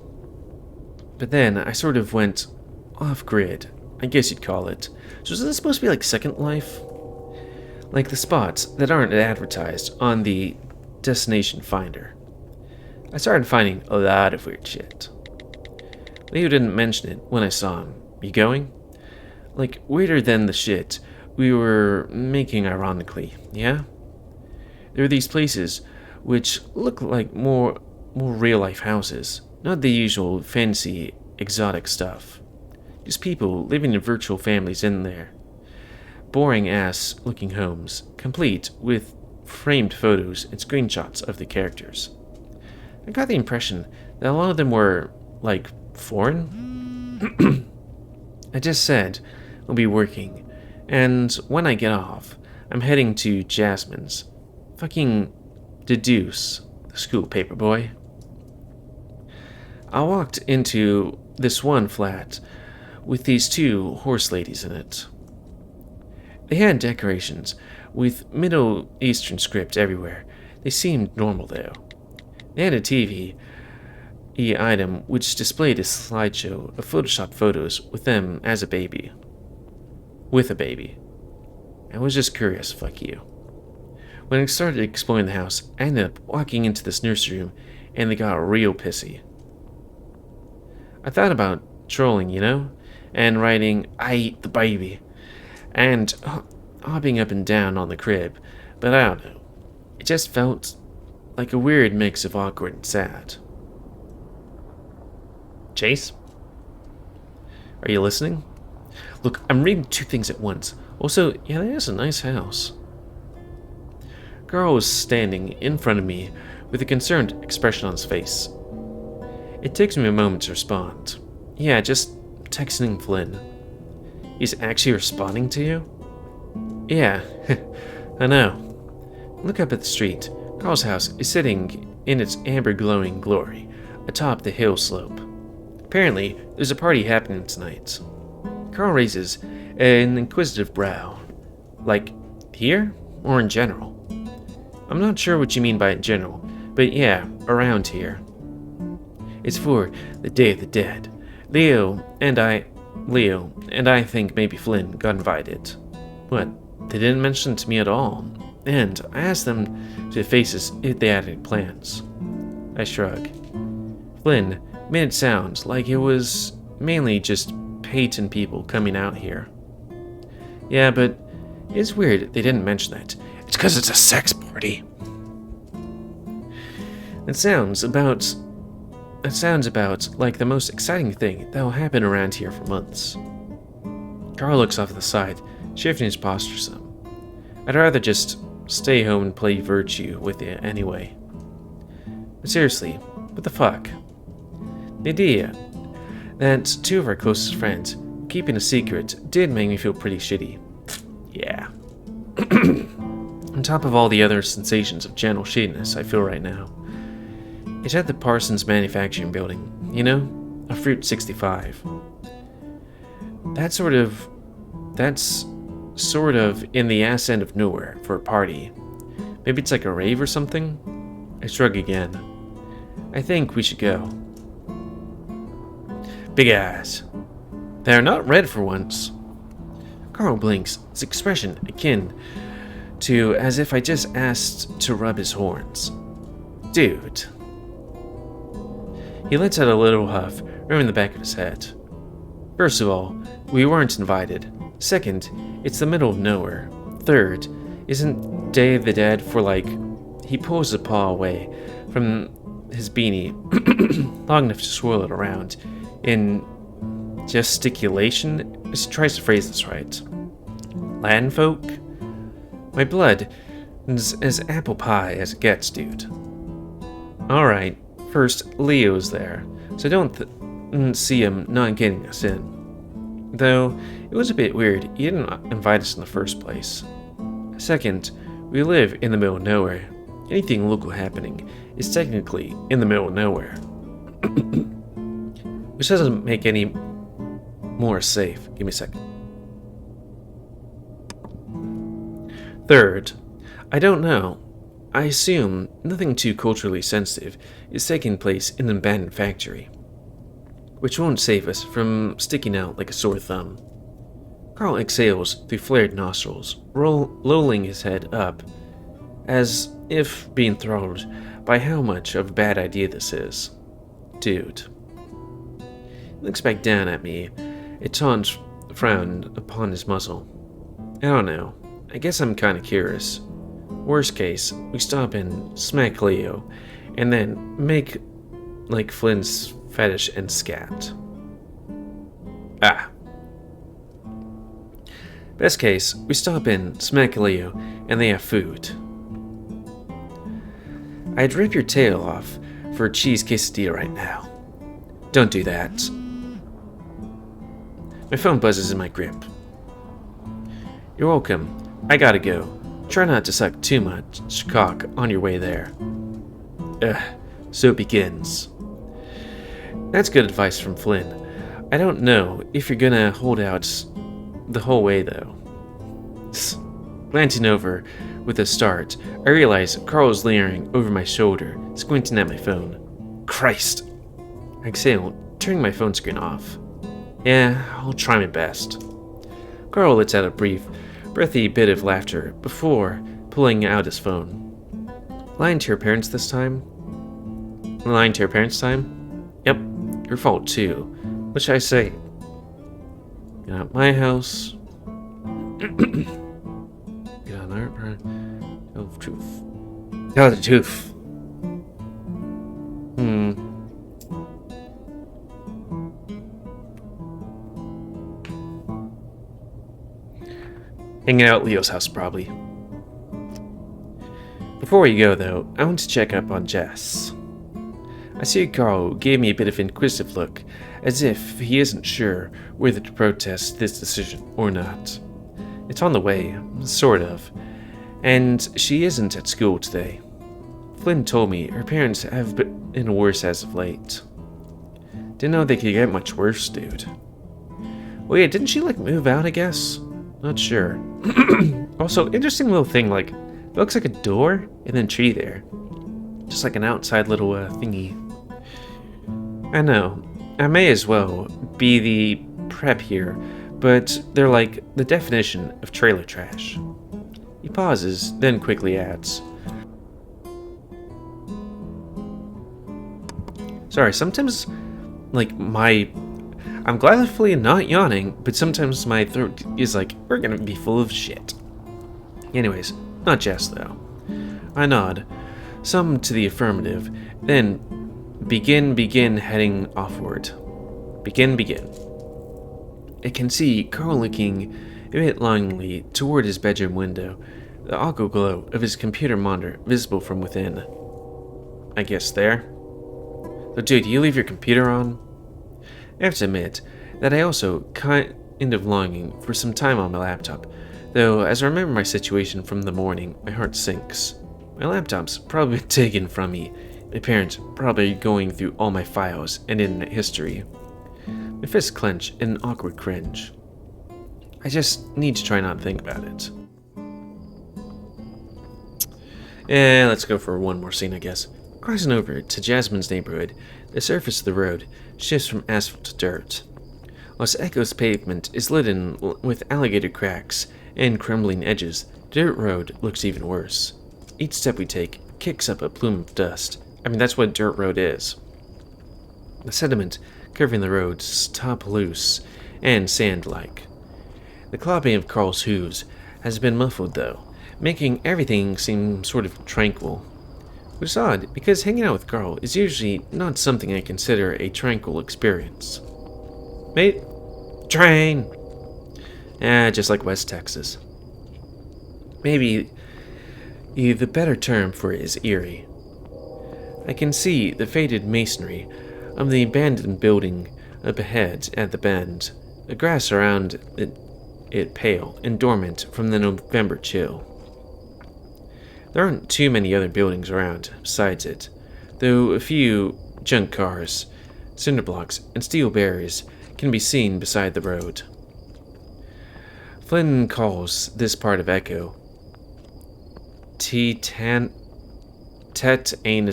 But then I sort of went off-grid, I guess you'd call it. So is this supposed to be like Second Life? Like the spots that aren't advertised on the destination finder. I started finding a lot of weird shit. Leo didn't mention it when I saw him. You going? Like, weirder than the shit we were making ironically, yeah? There are these places which look like more real-life houses, not the usual fancy, exotic stuff. Just people living in virtual families in there. Boring-ass looking homes, complete with framed photos and screenshots of the characters. I got the impression that a lot of them were, like, foreign? I just said I'll be working, and when I get off, I'm heading to Jasmine's. Fucking deduce, the school paperboy. I walked into this one flat with these two horse ladies in it. They had decorations with Middle Eastern script everywhere. They seemed normal though. They had a TV item which displayed a slideshow of Photoshop photos with them as a baby. With a baby. I was just curious, fuck you. When I started exploring the house, I ended up walking into this nursery room and they got real pissy. I thought about trolling, you know, and writing, "I eat the baby," and hopping up and down on the crib, but I don't know. It just felt like a weird mix of awkward and sad. Chase? Are you listening? Look, I'm reading two things at once. Also, yeah, that is a nice house. Carl was standing in front of me with a concerned expression on his face. It takes me a moment to respond. Yeah, just texting Flynn. He's actually responding to you? Yeah, I know. Look up at the street. Carl's house is sitting in its amber glowing glory atop the hill slope. Apparently, there's a party happening tonight. Carl raises an inquisitive brow. Like, here? Or in general? I'm not sure what you mean by in general, but yeah, around here. It's for the Day of the Dead. Leo and I think maybe Flynn got invited. What? They didn't mention it to me at all. And I asked them to faces if they had any plans. I shrug. Flynn made it sound like it was mainly just Peyton people coming out here. Yeah, but it's weird they didn't mention that. It's because it's a sex party. That sounds about like the most exciting thing that will happen around here for months. Carl looks off to the side, shifting his posture some. I'd rather just stay home and play Virtue with you anyway. But seriously, what the fuck? The idea that two of our closest friends keeping a secret did make me feel pretty shitty. Yeah. On top of all the other sensations of general shittiness I feel right now. It's at the Parsons Manufacturing Building, you know? A Fruit 65. That's sort of in the ass end of nowhere for a party. Maybe it's like a rave or something? I shrug again. I think we should go. Big eyes. They're not red for once. Carl blinks, his expression akin to as if I just asked to rub his horns. Dude. He lets out a little huff, rubbing the back of his head. First of all, we weren't invited. Second, it's the middle of nowhere. Third, isn't Day of the Dead for like... He pulls a paw away from his beanie, long enough to swirl it around, in gesticulation, as he tries to phrase this right. Land folk? My blood is as apple pie as it gets, dude. Alright, first, Leo's there, so I don't see him not getting us in. Though, it was a bit weird, he didn't invite us in the first place. Second, we live in the middle of nowhere. Anything local happening is technically in the middle of nowhere. Which doesn't make any more safe. Give me a second. Third, I don't know. I assume nothing too culturally sensitive is taking place in an abandoned factory, which won't save us from sticking out like a sore thumb. Carl exhales through flared nostrils, lolling his head up, as if being thrilled by how much of a bad idea this is. Dude. He looks back down at me, a taunt frown upon his muzzle. I don't know. I guess I'm kinda curious. Worst case, we stop and smack Leo, and then make like Flynn's fetish and scat. Ah. Best case, we stop in, smack Leo, and they have food. I'd rip your tail off for a cheese quesadilla right now. Don't do that. My phone buzzes in my grip. You're welcome. I gotta go. Try not to suck too much cock on your way there. So it begins. That's good advice from Flynn. I don't know if you're gonna hold out the whole way, though. Glancing over with a start, I realize Carl is leering over my shoulder, squinting at my phone. Christ! I exhale, turning my phone screen off. Yeah, I'll try my best. Carl lets out a brief, breathy bit of laughter before pulling out his phone. Lying to your parents this time? Lying to your parents time? Yep, your fault too. What should I say? Get out my house. Get on our tell the truth. Tell the truth. Hanging out at Leo's house, probably. Before we go, though, I want to check up on Jess. I see Carl gave me a bit of an inquisitive look, as if he isn't sure whether to protest this decision or not. It's on the way, sort of, and she isn't at school today. Flynn told me her parents have been worse as of late. Didn't know they could get much worse, dude. Well, yeah, didn't she, move out, I guess? Not sure. Also, interesting little thing, it looks like a door and then tree there. Just like an outside little thingy. I know, I may as well be the prep here, but they're like the definition of trailer trash. He pauses, then quickly adds. Sorry, sometimes, I I'm gladly not yawning, but sometimes my throat is like, we're gonna be full of shit. Anyways, not just though. I nod, some to the affirmative, then begin heading offward. Begin. I can see Carl looking a bit longingly toward his bedroom window, the aqua glow of his computer monitor visible from within. I guess there. So dude, you leave your computer on? I have to admit that I also kind of longing for some time on my laptop, though as I remember my situation from the morning, my heart sinks. My laptop's probably been taken from me, my parents probably going through all my files and internet history. My fists clench in an awkward cringe. I just need to try not to think about it. Let's go for one more scene, I guess. Crossing over to Jasmine's neighborhood, the surface of the road shifts from asphalt to dirt. Los Echo's pavement is littered with alligator cracks and crumbling edges. The dirt road looks even worse. Each step we take kicks up a plume of dust. I mean, that's what dirt road is. The sediment covering the roads top loose and sand-like. The clopping of Carl's hooves has been muffled, though, making everything seem sort of tranquil. Which is odd, because hanging out with Carl is usually not something I consider a tranquil experience. Mate? Train! Just like West Texas. Maybe the better term for it is eerie. I can see the faded masonry of the abandoned building up ahead at the bend, the grass around it pale and dormant from the November chill. There aren't too many other buildings around besides it, though a few junk cars, cinder blocks, and steel barriers can be seen beside the road. Flynn calls this part of Echo Tetanus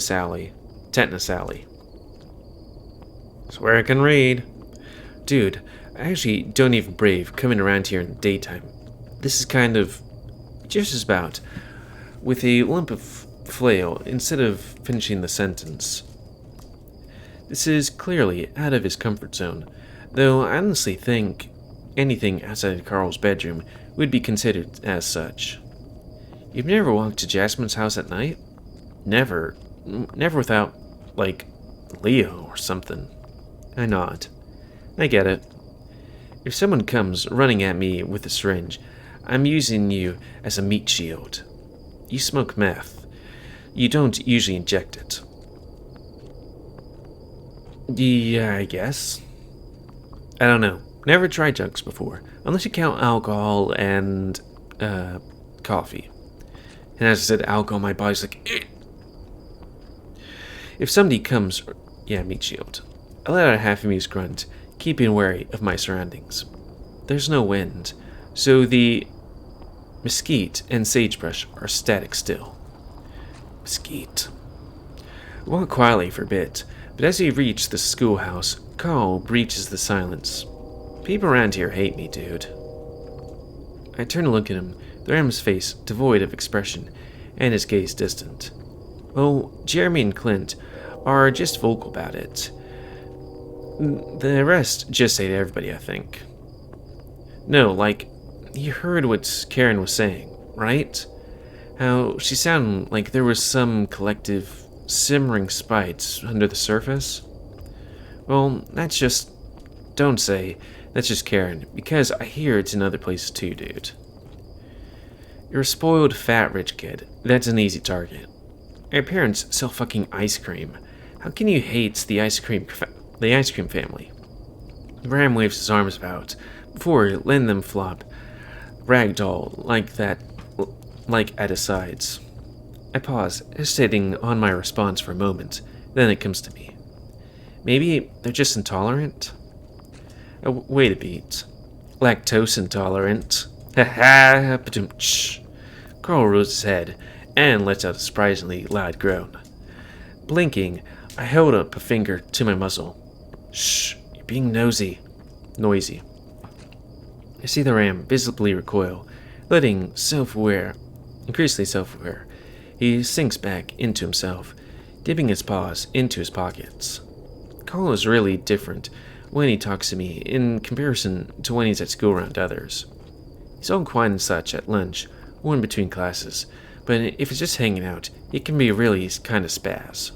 Alley. Swear I can read. Dude, I actually don't even brave coming around here in the daytime. This is kind of just as about with a lump of flail instead of finishing the sentence. This is clearly out of his comfort zone, though I honestly think anything outside of Carl's bedroom would be considered as such. You've never walked to Jasmine's house at night? Never without, like, Leo or something. I nod. I get it. If someone comes running at me with a syringe, I'm using you as a meat shield. You smoke meth. You don't usually inject it. Yeah, I guess. I don't know. Never tried drugs before, unless you count alcohol and, coffee. And as I said alcohol, my body's like, eh. If somebody comes, yeah, meat shield. I let out a half-amused grunt, keeping wary of my surroundings. There's no wind, so the mesquite and sagebrush are static still. Mesquite. I walk quietly for a bit, but as we reach the schoolhouse, Carl breaches the silence. People around here hate me, dude. I turn to look at him, Ram's face devoid of expression, and his gaze distant. Well, Jeremy and Clint are just vocal about it. The rest just say to everybody, I think. No, like, you heard what Karen was saying, right? How she sounded like there was some collective simmering spite under the surface? Well, that's just... Don't say, that's just Karen, because I hear it's in other places too, dude. You're a spoiled, fat, rich kid. That's an easy target. Your parents sell fucking ice cream. How can you hate the ice cream family? Ram waves his arms about, before letting them flop ragdoll like at his sides. I pause, hesitating on my response for a moment. Then it comes to me. Maybe they're just intolerant? Oh, wait a beat. Lactose intolerant. Ha ha, ba-dum-tsh. Carl rose his head and lets out a surprisingly loud groan. Blinking, I held up a finger to my muzzle. Shh, you're being noisy. I see the ram visibly recoil, letting increasingly self-aware. He sinks back into himself, dipping his paws into his pockets. Carl is really different when he talks to me in comparison to when he's at school around others. He's all quiet and such at lunch or in between classes, but if it's just hanging out, it can be really kind of spaz.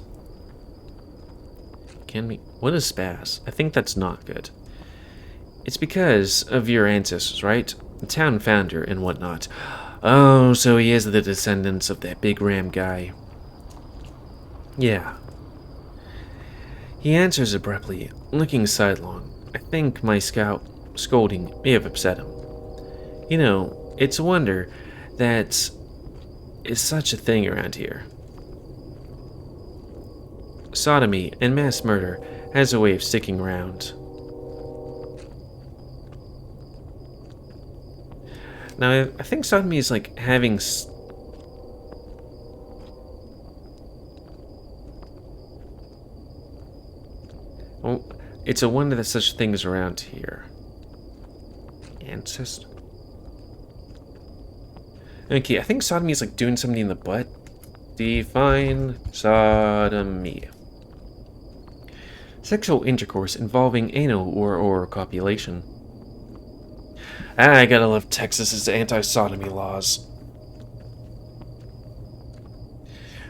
Can be? What is spaz? I think that's not good. It's because of your ancestors, right? The town founder and whatnot. Oh, so he is the descendants of that big ram guy. Yeah. He answers abruptly, looking sidelong. I think my scolding may have upset him. You know, it's a wonder that is such a thing around here. Sodomy and mass murder has a way of sticking around. Now, I think sodomy is like having oh, it's a wonder that such things around here. Ancestor. Okay, I think sodomy is like doing something in the butt. Define sodomy. Sexual intercourse involving anal or oral copulation. I gotta love Texas's anti-sodomy laws.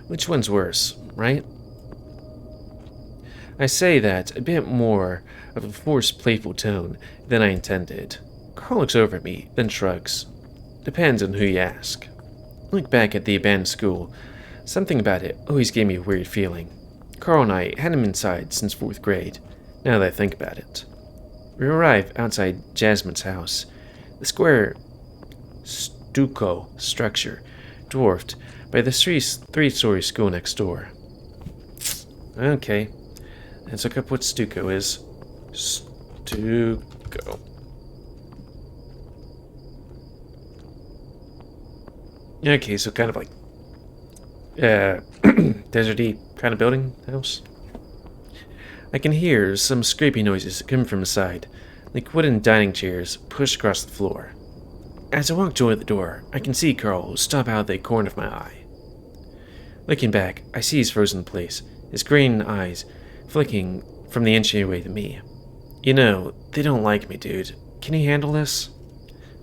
Which one's worse, right? I say that a bit more of a forced, playful tone than I intended. Carl looks over at me, then shrugs. Depends on who you ask. Look back at the abandoned school. Something about it always gave me a weird feeling. Carl and I had him inside since 4th grade, now that I think about it. We arrive outside Jasmine's house. The square stucco structure, dwarfed by the three-story school next door. Okay, let's look up what stucco is. Stucco. Okay, so kind of like deserty kind of building house. I can hear some scraping noises coming from the side, like wooden dining chairs pushed across the floor. As I walk toward the door, I can see Carl stop out of the corner of my eye. Looking back, I see he's frozen in place, his green eyes flicking from the entryway to me. You know, they don't like me, dude. Can you handle this?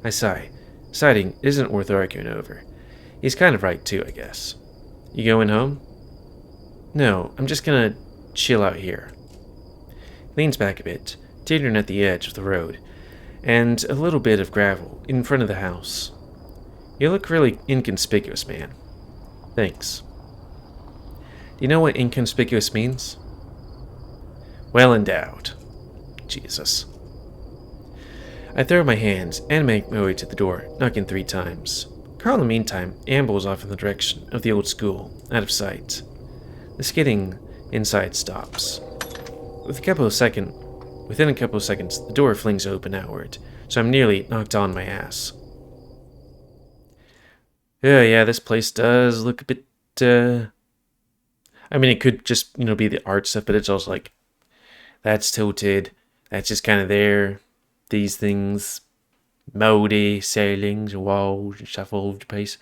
I sigh. Deciding isn't worth arguing over. He's kind of right too, I guess. You going home? No, I'm just gonna chill out here. Leans back a bit, teetering at the edge of the road, and a little bit of gravel in front of the house. You look really inconspicuous, man. Thanks. Do you know what inconspicuous means? Well endowed. Jesus. I throw my hands and make my way to the door, knocking 3 times. Carl, in the meantime, ambles off in the direction of the old school, out of sight. The skidding inside stops. Within a couple of seconds, the door flings open outward, so I'm nearly knocked on my ass. Yeah, this place does look a bit, I mean, it could just, be the art stuff, but it's also like, that's tilted, that's just kind of there, these things, moldy ceilings, walls, and stuff all over the place.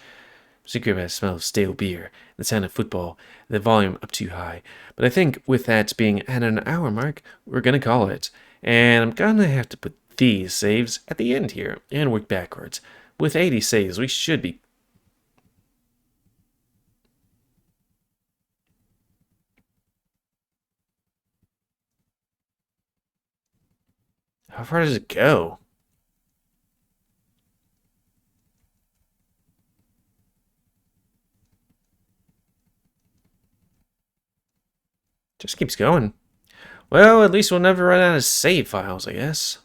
Particularly about the smell of stale beer, the sound of football, the volume up too high. But I think with that being at an hour mark, we're gonna call it. And I'm gonna have to put these saves at the end here and work backwards. With 80 saves, we should be... How far does it go? Just keeps going. Well, at least we'll never run out of save files, I guess.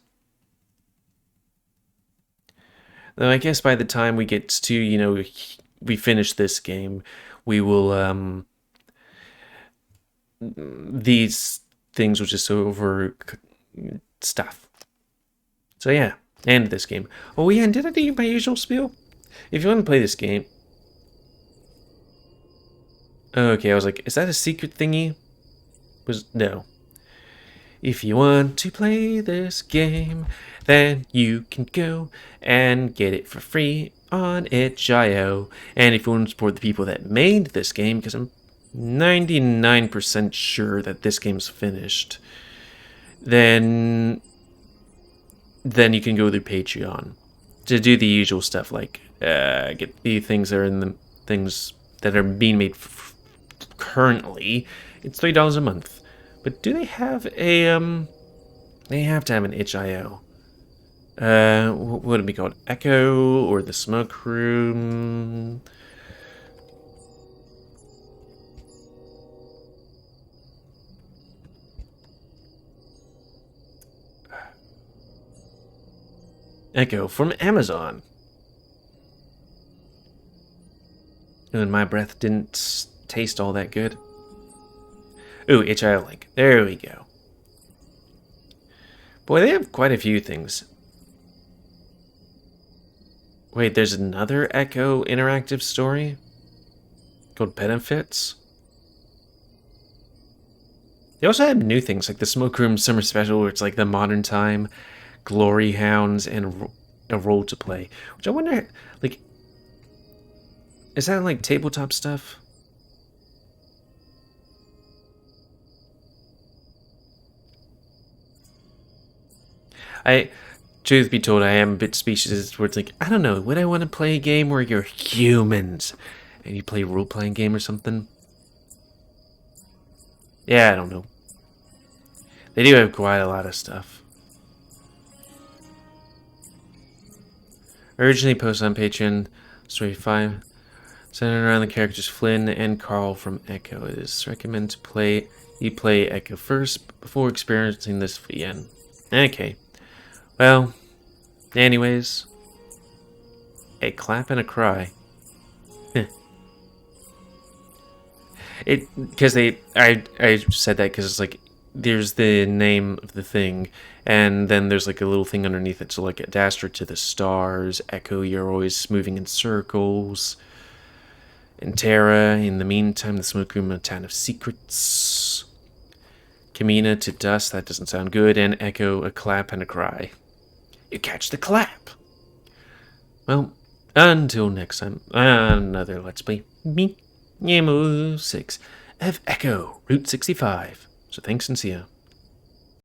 Though I guess by the time we get to, we finish this game, we will, these things will just over stuff. So yeah, end this game. Oh yeah, and did I do my usual spiel? If you want to play this game... Okay, I was like, is that a secret thingy? No. If you want to play this game, then you can go and get it for free on itch.io. And if you want to support the people that made this game, because I'm 99% sure that this game's finished, then you can go through Patreon to do the usual stuff, like get the things that are in the things that are being made currently. It's $3 a month. But do they have a They have to have an itch.io. What would it be called? Echo or the Smoke Room? Echo from Amazon. And my breath didn't taste all that good. Ooh, itch.io link. There we go. Boy, they have quite a few things. Wait, there's another Echo interactive story called Benefits. They also have new things like the Smoke Room Summer Special, where it's like the Modern Time, Glory Hounds, and a Role to Play. Which I wonder, like, is that like tabletop stuff? Truth be told, I am a bit speechless where it's like, I don't know, would I want to play a game where you're humans and you play a role-playing game or something? Yeah, I don't know. They do have quite a lot of stuff. Originally posted on Patreon, story 5, centered around the characters Flynn and Carl from Echo. It is recommended to you play Echo first before experiencing this again. Okay. Well, anyways, a clap and a cry. I said that because it's like, there's the name of the thing, and then there's like a little thing underneath it, so like Dasher to the stars, Echo, you're always moving in circles, and Terra, in the meantime, the Smoke Room, a town of secrets, Kamina to dust, that doesn't sound good, and Echo, a clap and a cry. You catch the clap! Well, until next time, another Let's Play, me, GamerWolfSix, of Echo, Route 65. So thanks and see ya.